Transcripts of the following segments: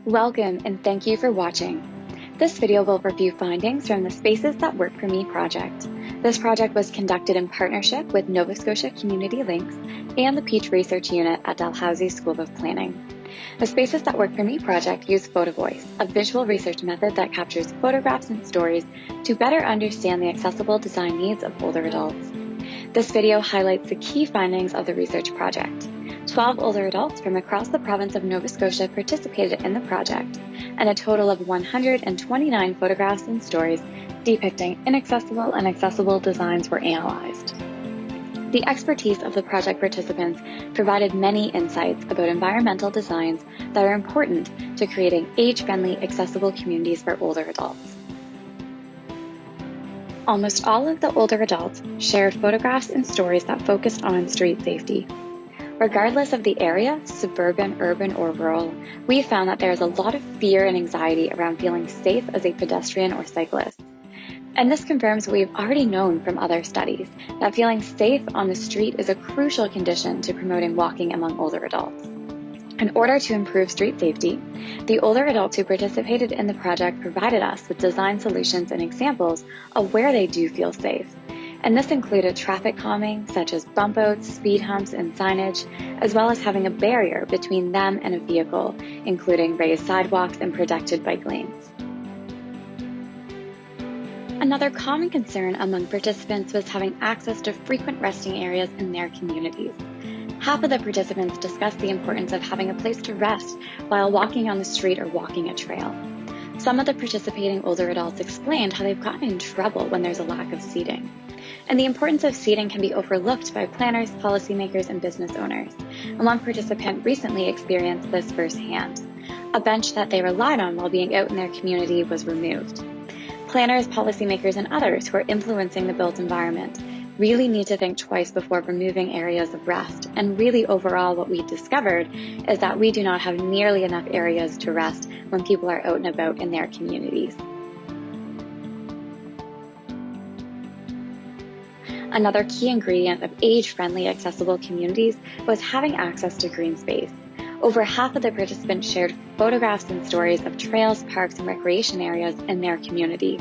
Welcome and thank you for watching. This video will review findings from the Spaces That Work For Me project. This project was conducted in partnership with Nova Scotia Community Links and the Peach Research Unit at Dalhousie School of Planning. The Spaces That Work For Me project used PhotoVoice, a visual research method that captures photographs and stories to better understand the accessible design needs of older adults. This video highlights the key findings of the research project. 12 older adults from across the province of Nova Scotia participated in the project, and a total of 129 photographs and stories depicting inaccessible and accessible designs were analyzed. The expertise of the project participants provided many insights about environmental designs that are important to creating age-friendly, accessible communities for older adults. Almost all of the older adults shared photographs and stories that focused on street safety. Regardless of the area, suburban, urban, or rural, we found that there is a lot of fear and anxiety around feeling safe as a pedestrian or cyclist. And this confirms what we've already known from other studies, that feeling safe on the street is a crucial condition to promoting walking among older adults. In order to improve street safety, the older adults who participated in the project provided us with design solutions and examples of where they do feel safe. And this included traffic calming, such as bump outs, speed humps, and signage, as well as having a barrier between them and a vehicle, including raised sidewalks and protected bike lanes. Another common concern among participants was having access to frequent resting areas in their communities. Half of the participants discussed the importance of having a place to rest while walking on the street or walking a trail. Some of the participating older adults explained how they've gotten in trouble when there's a lack of seating. And the importance of seating can be overlooked by planners, policymakers, and business owners. And one participant recently experienced this firsthand. A bench that they relied on while being out in their community was removed. Planners, policymakers, and others who are influencing the built environment really need to think twice before removing areas of rest. And really overall what we discovered is that we do not have nearly enough areas to rest when people are out and about in their communities. Another key ingredient of age-friendly, accessible communities was having access to green space. Over half of the participants shared photographs and stories of trails, parks, and recreation areas in their community.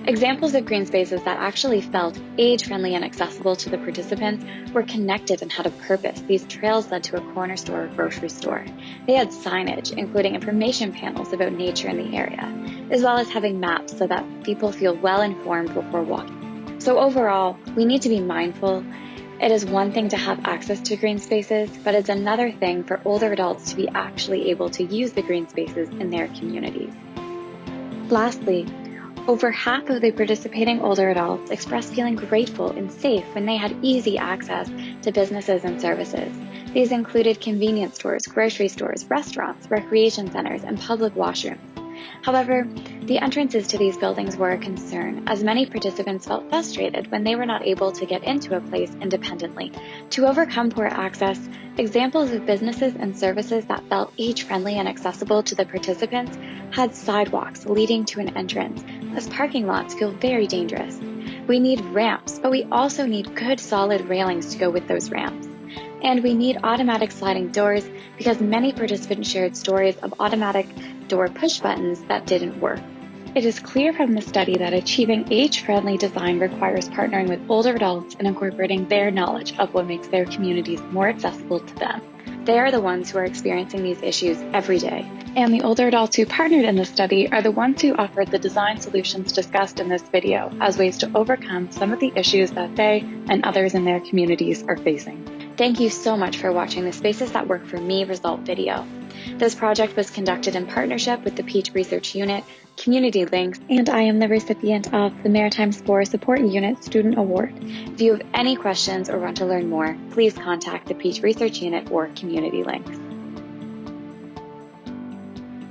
Examples of green spaces that actually felt age-friendly and accessible to the participants were connected and had a purpose. These trails led to a corner store or grocery store. They had signage, including information panels about nature in the area, as well as having maps so that people feel well-informed before walking. So overall, we need to be mindful. It is one thing to have access to green spaces, but it's another thing for older adults to be actually able to use the green spaces in their communities. Lastly, over half of the participating older adults expressed feeling grateful and safe when they had easy access to businesses and services. These included convenience stores, grocery stores, restaurants, recreation centers, and public washrooms. However, the entrances to these buildings were a concern, as many participants felt frustrated when they were not able to get into a place independently. To overcome poor access, examples of businesses and services that felt age-friendly and accessible to the participants had sidewalks leading to an entrance, as parking lots feel very dangerous. We need ramps, but we also need good solid railings to go with those ramps. And we need automatic sliding doors because many participants shared stories of automatic door push buttons that didn't work. It is clear from the study that achieving age-friendly design requires partnering with older adults and incorporating their knowledge of what makes their communities more accessible to them. They are the ones who are experiencing these issues every day. And the older adults who partnered in this study are the ones who offered the design solutions discussed in this video as ways to overcome some of the issues that they and others in their communities are facing. Thank you so much for watching the Spaces That Work For Me result video. This project was conducted in partnership with the Peach Research Unit, Community Links, and I am the recipient of the Maritime Spore Support Unit Student Award. If you have any questions or want to learn more, please contact the Peach Research Unit or Community Links.